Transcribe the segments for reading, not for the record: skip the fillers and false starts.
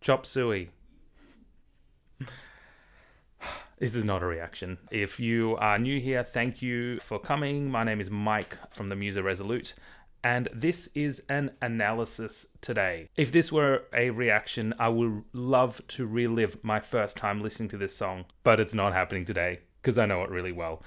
Chop Suey. This is not a reaction. If you are new here, thank you for coming. My name is Mike from the Musa Resolute, and this is an analysis today. If this were a reaction, I would love to relive my first time listening to this song, but it's not happening today because I know it really well.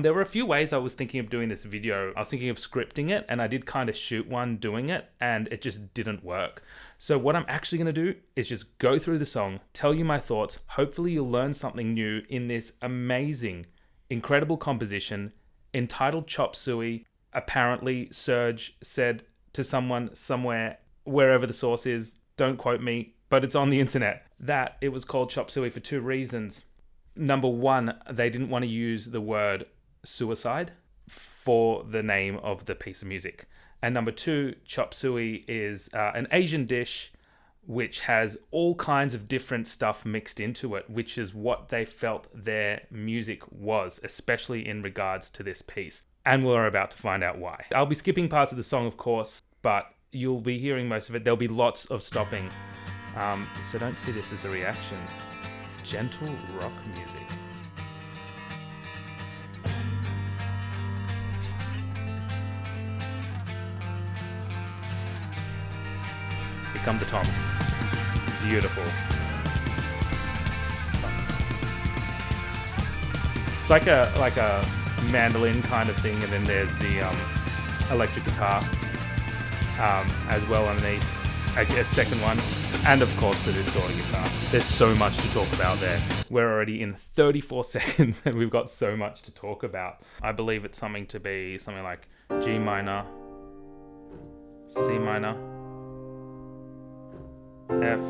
There were a few ways I was thinking of doing this video. I was thinking of scripting it, and I did kind of shoot one doing it, and it just didn't work. So what I'm actually going to do is just go through the song, tell you my thoughts. Hopefully you'll learn something new in this amazing, incredible composition entitled Chop Suey. Apparently Serge said to someone somewhere, wherever the source is, don't quote me, but it's on the internet, that it was called Chop Suey for two reasons. Number one, they didn't want to use the word suicide for the name of the piece of music. And number two, Chop Suey is an Asian dish which has all kinds of different stuff mixed into it, which is what they felt their music was, especially in regards to this piece. And we're about to find out why. I'll be skipping parts of the song, of course, but you'll be hearing most of it. There'll be lots of stopping. So don't see this as a reaction. Gentle rock music. Here come the toms. Beautiful. It's like a mandolin kind of thing, and then there's the electric guitar as well underneath. I guess second one, and of course the distorted guitar. There's so much to talk about there. We're already in 34 seconds and we've got so much to talk about. I believe it's something like G minor, C minor, F,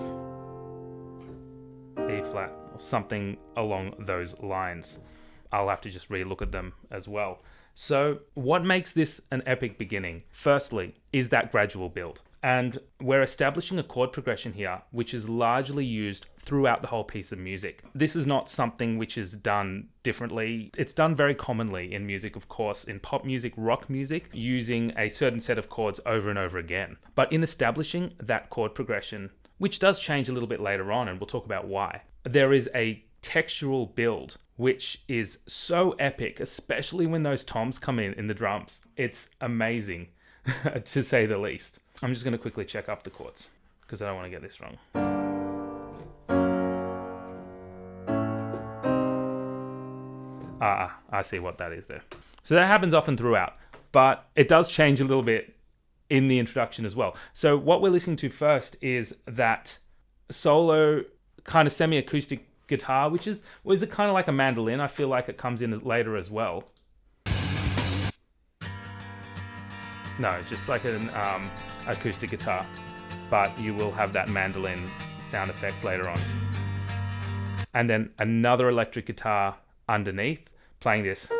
E flat, or something along those lines. I'll have to just re-look at them as well. So what makes this an epic beginning? Firstly, is that gradual build. And we're establishing a chord progression here, which is largely used throughout the whole piece of music. This is not something which is done differently. It's done very commonly in music, of course, in pop music, rock music, using a certain set of chords over and over again. But in establishing that chord progression, which does change a little bit later on, and we'll talk about why, there is a textural build, which is so epic, especially when those toms come in the drums. It's amazing, to say the least. I'm just going to quickly check up the chords because I don't want to get this wrong. I see what that is there. So that happens often throughout, but it does change a little bit in the introduction as well. So what we're listening to first is that solo kind of semi-acoustic guitar, which is it kind of like a mandolin. I feel like it comes in later as well. No, just like an acoustic guitar, but you will have that mandolin sound effect later on. And then another electric guitar underneath playing this.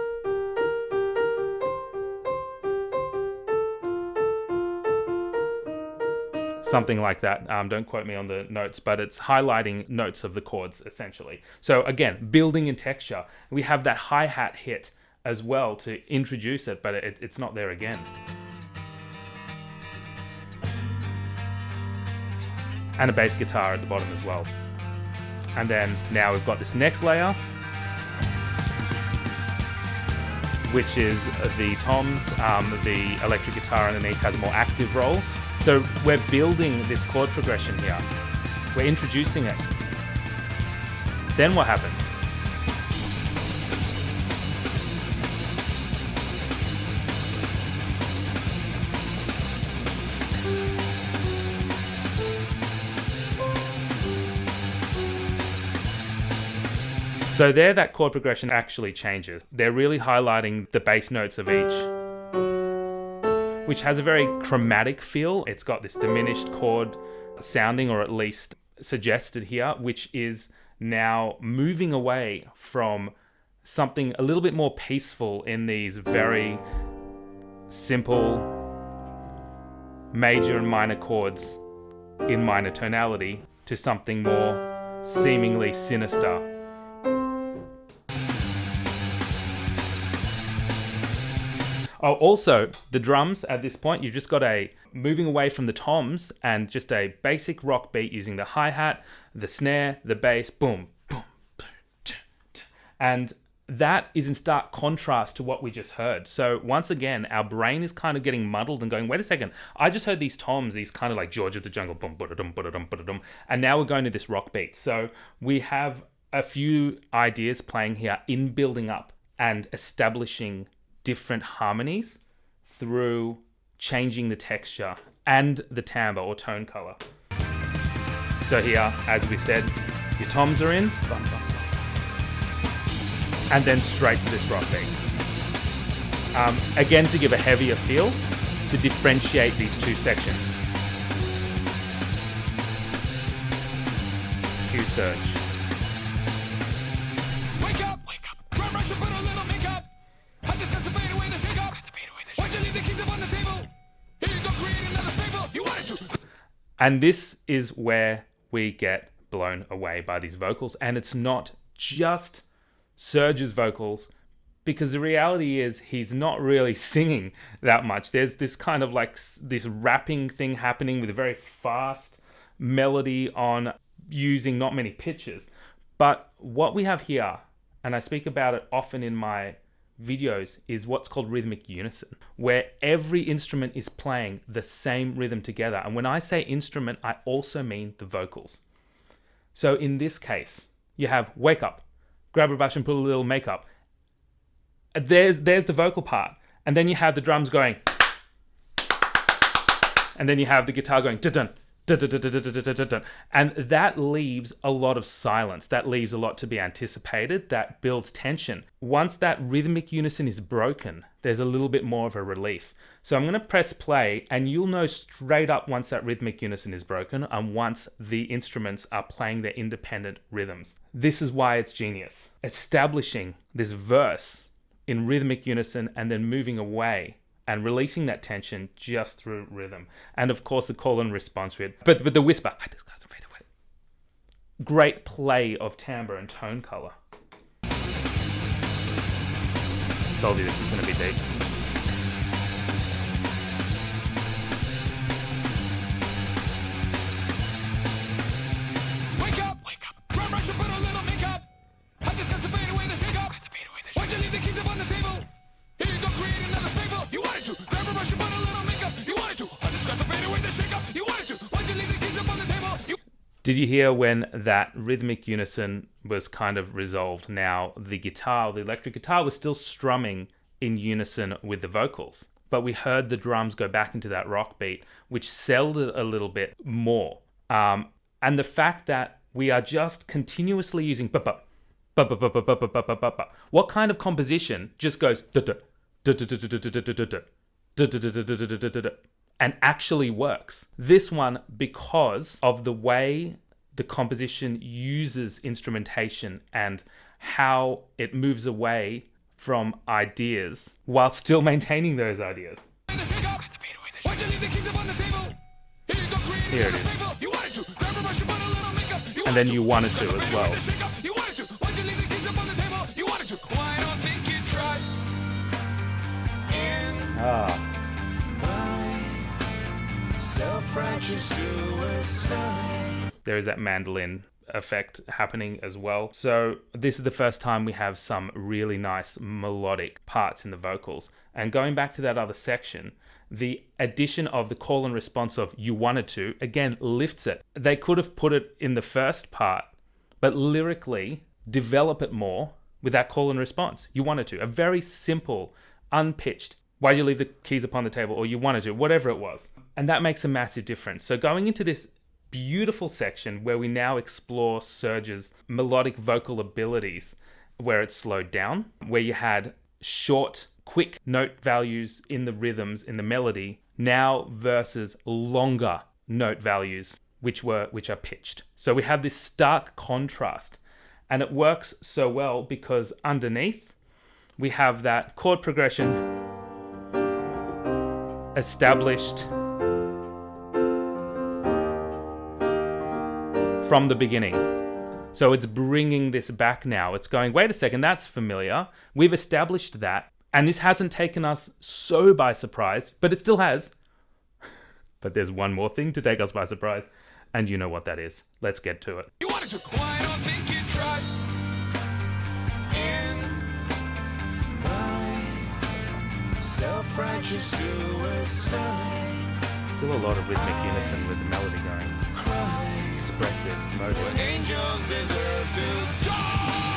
Something like that. Don't quote me on the notes, but it's highlighting notes of the chords essentially. So again, building in texture. We have that hi-hat hit as well to introduce it, but it's not there again. And a bass guitar at the bottom as well. And then now we've got this next layer, which is the toms. The electric guitar underneath has a more active role. So we're building this chord progression here. We're introducing it. Then what happens? So there, that chord progression actually changes. They're really highlighting the bass notes of each, which has a very chromatic feel. It's got this diminished chord sounding, or at least suggested here, which is now moving away from something a little bit more peaceful in these very simple major and minor chords in minor tonality to something more seemingly sinister. Oh, also, the drums at this point, you've just got a moving away from the toms and just a basic rock beat using the hi-hat, the snare, the bass, boom, boom, and that is in stark contrast to what we just heard. So once again, our brain is kind of getting muddled and going, wait a second, I just heard these toms, these kind of like George of the Jungle, boom, ba-da-dum, ba-da-dum, ba-da-dum, and now we're going to this rock beat. So we have a few ideas playing here in building up and establishing different harmonies through changing the texture and the timbre or tone color. So here, as we said, your toms are in, bum, bum, and then straight to this rock beat. Again, to give a heavier feel, to differentiate these two sections. Cue surge. Wake up! Wake up! Run, rush, and put a little makeup. I just have to fade away the shake up. Why'd you leave the keys up on the table? Here you go, create another fable. You wanted to. And this is where we get blown away by these vocals. And it's not just Serge's vocals, because the reality is he's not really singing that much. There's this kind of like this rapping thing happening with a very fast melody on using not many pitches. But what we have here, and I speak about it often in my videos, is what's called rhythmic unison, where every instrument is playing the same rhythm together. And when I say instrument, I also mean the vocals. So in this case, you have wake up, grab a brush and put a little makeup. There's the vocal part. And then you have the drums going. And then you have the guitar going dun dun dun dun dun dun dun dun. And that leaves a lot of silence. That leaves a lot to be anticipated. That builds tension. Once that rhythmic unison is broken, there's a little bit more of a release. So I'm going to press play and you'll know straight up once that rhythmic unison is broken and once the instruments are playing their independent rhythms. This is why it's genius. Establishing this verse in rhythmic unison and then moving away and releasing that tension just through rhythm. And of course the call and response rhythm. But the whisper, great play of timbre and tone color. Told you this is going to be deep. Wake up! Wake up! Run, rush, and put a little makeup. I just have to fade away the shake up. Why'd you leave the keys up on the table? Here you go, create another fable. You wanted to. Grab a brush and put a little makeup. You wanted to. I just got to fade away the shake up. You wanted to. Why'd you leave the keys up on the table? Did you hear when that rhythmic unison was kind of resolved? Now, the guitar, the electric guitar, was still strumming in unison with the vocals, but we heard the drums go back into that rock beat, which sold it a little bit more. And the fact that we are just continuously using what kind of composition just goes and actually works? This one, because of the way the composition uses instrumentation and how it moves away from ideas while still maintaining those ideas. Here it is. And then you wanted to as well. There is that mandolin effect happening as well. So this is the first time we have some really nice melodic parts in the vocals. And going back to that other section, the addition of the call and response of you wanted to, again, lifts it. They could have put it in the first part, but lyrically develop it more with that call and response. You wanted to. A very simple, unpitched, why'd you leave the keys upon the table? Or you wanted to, whatever it was. And that makes a massive difference. So going into this beautiful section where we now explore Serge's melodic vocal abilities, where it's slowed down, where you had short, quick note values in the rhythms, in the melody, now versus longer note values, which are pitched. So we have this stark contrast, and it works so well because underneath we have that chord progression established from the beginning. So it's bringing this back now. It's going, wait a second, that's familiar. We've established that. And this hasn't taken us so by surprise, but it still has. But there's one more thing to take us by surprise, and you know what that is. Let's get to it. You wanted to. Why I don't think you trust in my self-righteous suicide. Still a lot of rhythmic unison with the melody going. Expressive, motive. Angels deserve to die.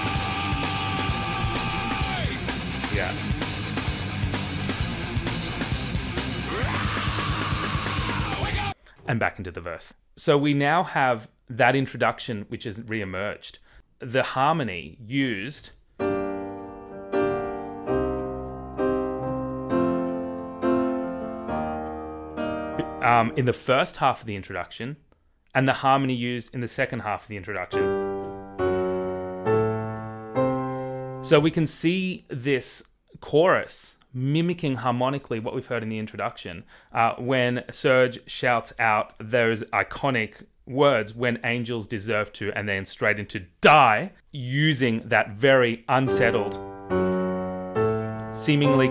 Yeah. Wake up! And back into the verse. So we now have that introduction which has re-emerged. The harmony used in the first half of the introduction, and the harmony used in the second half of the introduction. So we can see this chorus mimicking harmonically what we've heard in the introduction when Serge shouts out those iconic words, when angels deserve to, and then straight into die, using that very unsettled, seemingly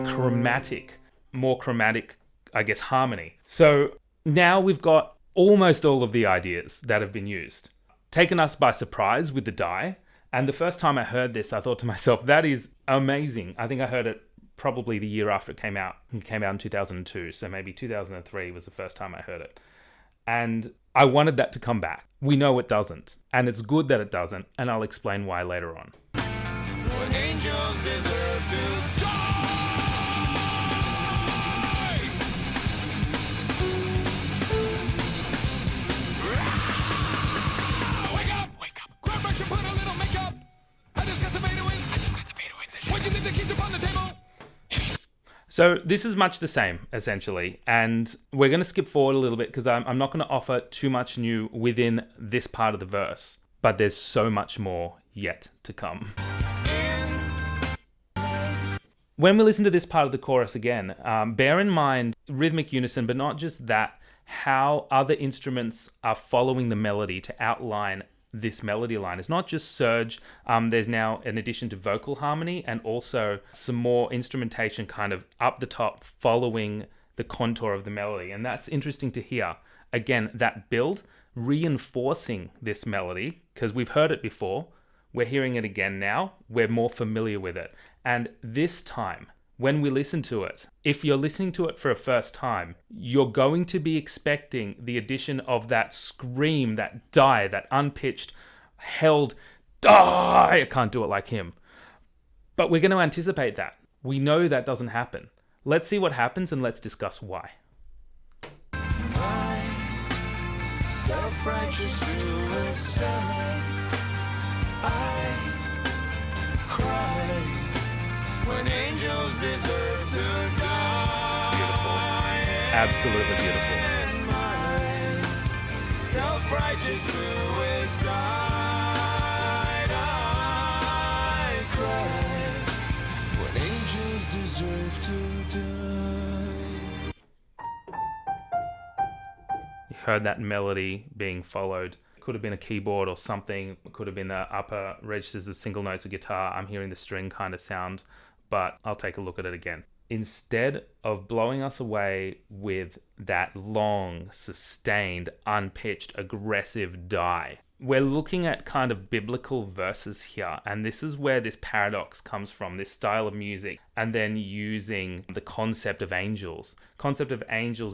more chromatic, I guess, harmony. So now we've got almost all of the ideas that have been used. Taken us by surprise with the die. And the first time I heard this, I thought to myself, that is amazing. I think I heard it probably the year after it came out. It came out in 2002. So maybe 2003 was the first time I heard it. And I wanted that to come back. We know it doesn't. And it's good that it doesn't. And I'll explain why later on. When angels deserve to die. Wake up. Grab brush and put a little makeup. I just got the fade away. Why'd you leave the keys upon the table? So this is much the same, essentially. And we're going to skip forward a little bit because I'm not going to offer too much new within this part of the verse. But there's so much more yet to come. When we listen to this part of the chorus again, bear in mind rhythmic unison, but not just that, how other instruments are following the melody to outline this melody line. It's not just Serge. There's now an addition to vocal harmony and also some more instrumentation kind of up the top following the contour of the melody. And that's interesting to hear. Again, that build reinforcing this melody because we've heard it before. We're hearing it again now. We're more familiar with it. And this time, when we listen to it, if you're listening to it for a first time, you're going to be expecting the addition of that scream, that die, that unpitched, held die. I can't do it like him. But we're going to anticipate that. We know that doesn't happen. Let's see what happens and let's discuss why. My self-righteous suicide. I cry when angels deserve to die. Beautiful. Absolutely beautiful. My self-righteous suicide. I cry when angels deserve to die. You heard that melody being followed. Could have been a keyboard or something. It could have been the upper registers of single notes of guitar. I'm hearing the string kind of sound, but I'll take a look at it again. Instead of blowing us away with that long, sustained, unpitched, aggressive die, we're looking at kind of biblical verses here. And this is where this paradox comes from, this style of music, and then using the concept of angels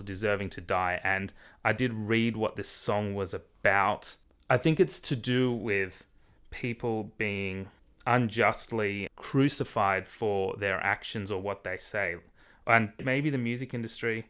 deserving to die. And I did read what this song was about. I think it's to do with people being unjustly crucified for their actions or what they say. And maybe the music industry,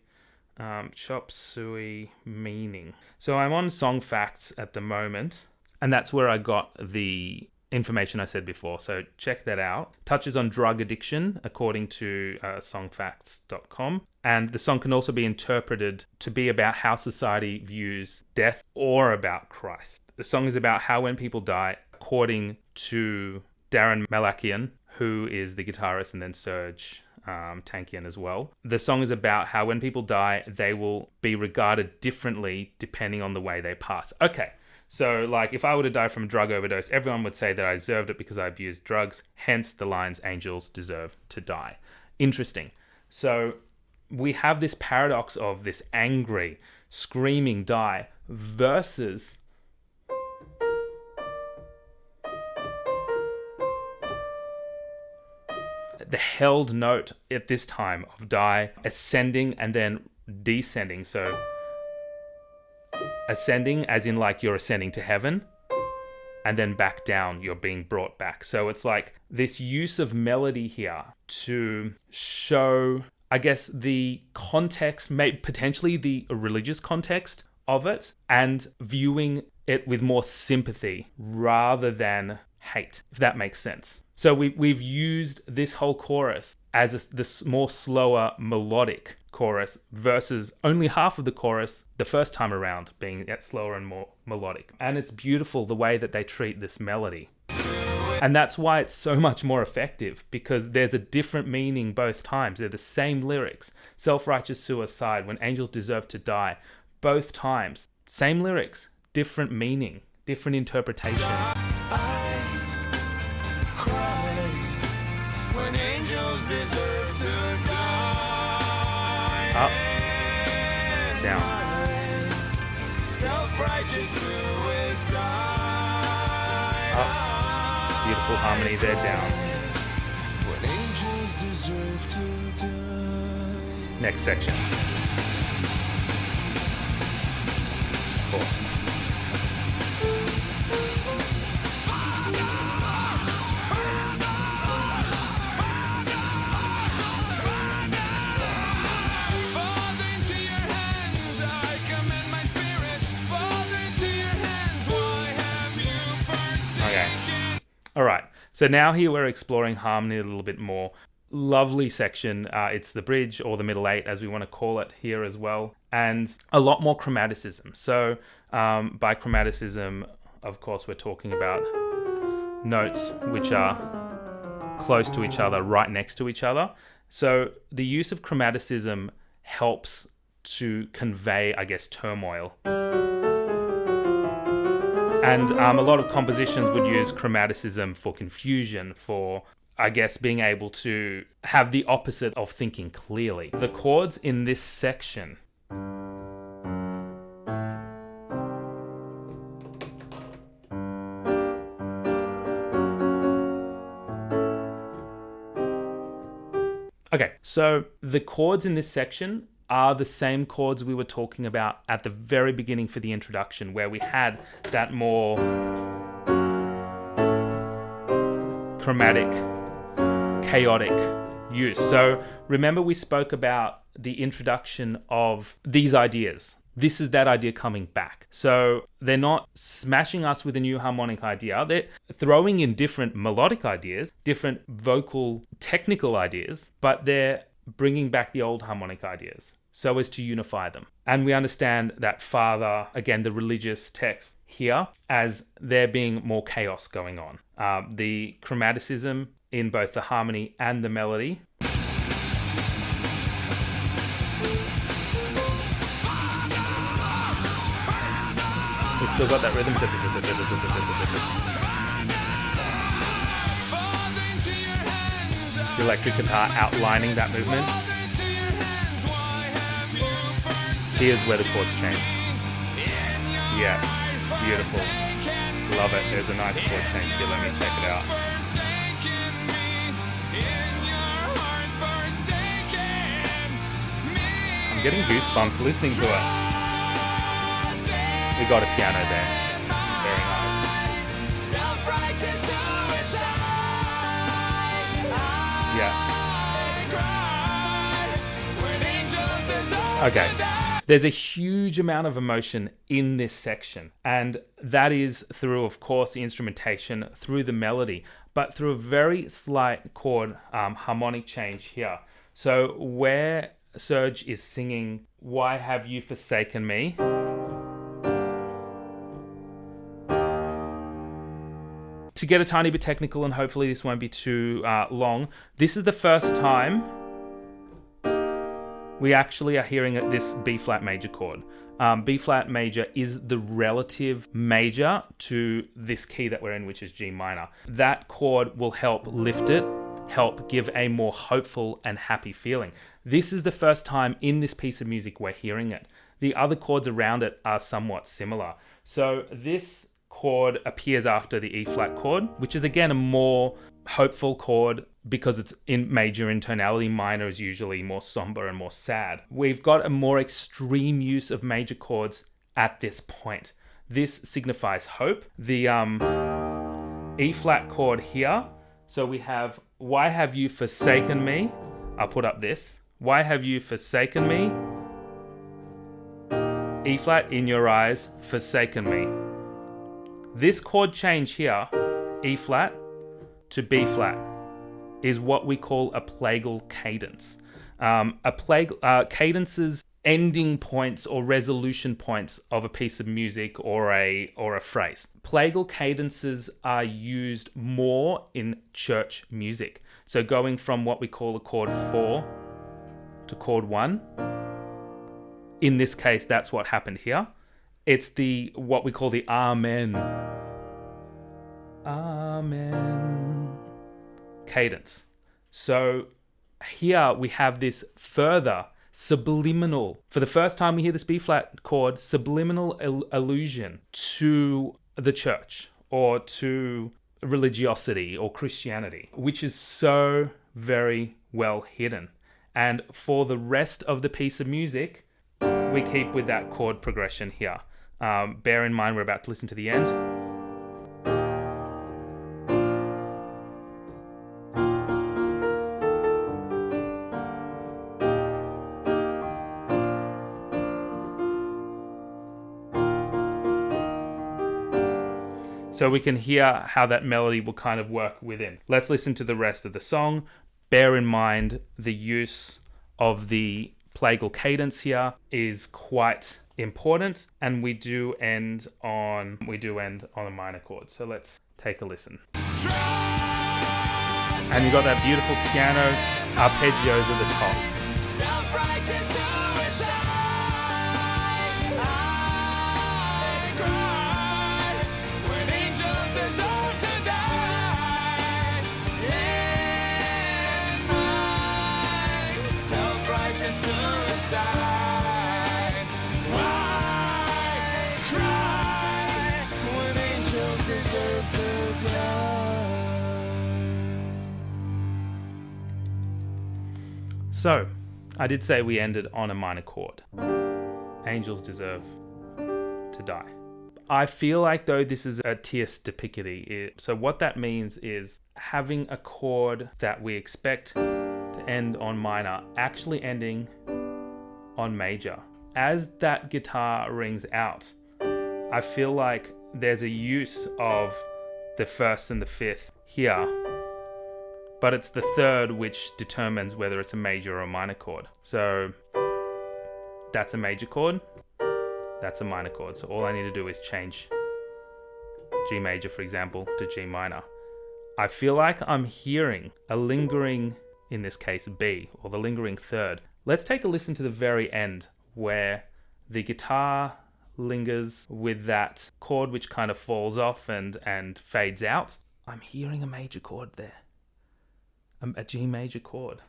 Chop Suey meaning. So I'm on Song Facts at the moment, and that's where I got the information I said before. So check that out. Touches on drug addiction, according to songfacts.com. And the song can also be interpreted to be about how society views death or about Christ. The song is about how when people die, according to Darren Malakian, who is the guitarist, and then Serge Tankian as well. The song is about how when people die, they will be regarded differently depending on the way they pass. Okay, so like if I were to die from a drug overdose, everyone would say that I deserved it because I abused drugs, hence the lines, angels deserve to die. Interesting. So we have this paradox of this angry, screaming die, versus the held note at this time of die ascending and then descending. So ascending as in like you're ascending to heaven, and then back down, you're being brought back. So it's like this use of melody here to show, I guess, the context, potentially the religious context of it, and viewing it with more sympathy rather than hate, if that makes sense. So we've used this whole chorus as this more slower melodic chorus versus only half of the chorus the first time around being yet slower and more melodic. And it's beautiful the way that they treat this melody. And that's why it's so much more effective, because there's a different meaning both times. They're the same lyrics. Self-righteous suicide, when angels deserve to die. Both times. Same lyrics, different meaning, different interpretation. When angels deserve to die. Up, down. Self-righteous suicide. Up, beautiful harmony there, down. When angels deserve to die. Next section. Of course. All right, so now here we're exploring harmony a little bit more. Lovely section. It's the bridge, or the middle eight, as we want to call it here as well. And a lot more chromaticism. So by chromaticism, of course, we're talking about notes which are close to each other, right next to each other. So the use of chromaticism helps to convey, I guess, turmoil. And a lot of compositions would use chromaticism for confusion, for, I guess, being able to have the opposite of thinking clearly. The chords in this section Okay, so the chords in this section are the same chords we were talking about at the very beginning for the introduction, where we had that more chromatic, chaotic use. So remember, we spoke about the introduction of these ideas. This is that idea coming back. So they're not smashing us with a new harmonic idea. They're throwing in different melodic ideas, different vocal technical ideas, but they're bringing back the old harmonic ideas so as to unify them. And we understand that Father, again, the religious text here, as there being more chaos going on. The chromaticism in both the harmony and the melody. We still got that rhythm. The electric guitar outlining that movement. Here's where the chords change. Yeah, beautiful. Love it. There's a nice chord change here. Let me check it out. I'm getting goosebumps listening to it. We got a piano there. Very nice. Yeah. Okay. There's a huge amount of emotion in this section, and that is through, of course, the instrumentation, through the melody, but through a very slight chord harmonic change here. So where Serge is singing, "Why have you forsaken me?" To get a tiny bit technical, and hopefully this won't be too long, this is the first time we actually are hearing this B-flat major chord. B-flat major is the relative major to this key that we're in, which is G minor. That chord will help lift it, help give a more hopeful and happy feeling. This is the first time in this piece of music we're hearing it. The other chords around it are somewhat similar. So this chord appears after the E flat chord, which is again a more hopeful chord because it's in major in tonality. Minor is usually more somber and more sad. We've got a more extreme use of major chords at this point. This signifies hope. The E flat chord here. So we have, why have you forsaken me? I'll put up this. Why have you forsaken me? E flat, in your eyes, forsaken me. This chord change here, E flat to B flat, is what we call a plagal cadence. Cadences, ending points or resolution points of a piece of music or a phrase. Plagal cadences are used more in church music. So going from what we call a chord 4 to chord 1. In this case, that's what happened here. It's the what we call the Amen. Amen cadence. So here we have this further subliminal, for the first time we hear this B flat chord, subliminal allusion to the church or to religiosity or Christianity, which is so very well hidden. And for the rest of the piece of music, we keep with that chord progression here. Bear in mind we're about to listen to the end. So we can hear how that melody will kind of work within. Let's listen to the rest of the song. Bear in mind the use of the plagal cadence here is quite important, and we do end on a minor chord. So let's take a listen. And you got that beautiful piano arpeggios at the top. Self-righteous suicide. I cry when angels deserve to die. In my self-righteous suicide, I cry when angels deserve to die. So, I did say we ended on a minor chord. Angels deserve to die. I feel like though this is a tierce duplicity. So what that means is having a chord that we expect to end on minor, actually ending on major. As that guitar rings out, I feel like there's a use of the first and the fifth here, but it's the third which determines whether it's a major or a minor chord. So that's a major chord, that's a minor chord. So all I need to do is change G major, for example, to G minor. I feel like I'm hearing a lingering, in this case B, or the lingering third. Let's take a listen to the very end where the guitar lingers with that chord which kind of falls off and fades out. I'm hearing a major chord there. A G major chord.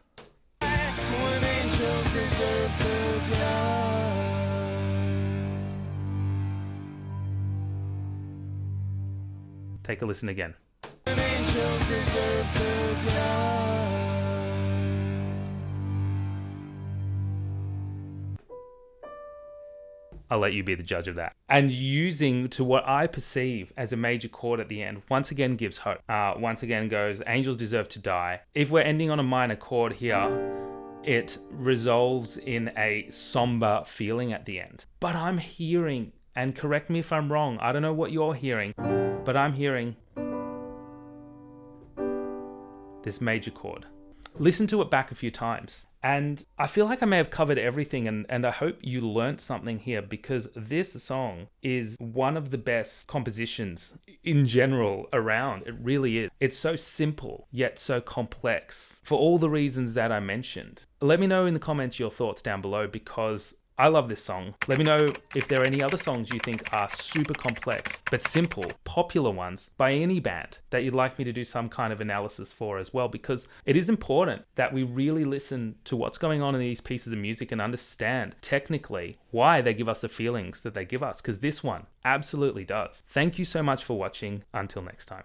When angels deserve to die. Take a listen again. When angels deserve to die. I'll let you be the judge of that. And using to what I perceive as a major chord at the end, once again gives hope. Once again goes, angels deserve to die. If we're ending on a minor chord here, it resolves in a somber feeling at the end. But I'm hearing, and correct me if I'm wrong, I don't know what you're hearing, but I'm hearing this major chord. Listen to it back a few times. And I feel like I may have covered everything, and I hope you learnt something here, because this song is one of the best compositions in general around. It really is. It's so simple, yet so complex for all the reasons that I mentioned. Let me know in the comments your thoughts down below, because I love this song. Let me know if there are any other songs you think are super complex, but simple, popular ones by any band that you'd like me to do some kind of analysis for as well, because it is important that we really listen to what's going on in these pieces of music and understand technically why they give us the feelings that they give us, because this one absolutely does. Thank you so much for watching. Until next time.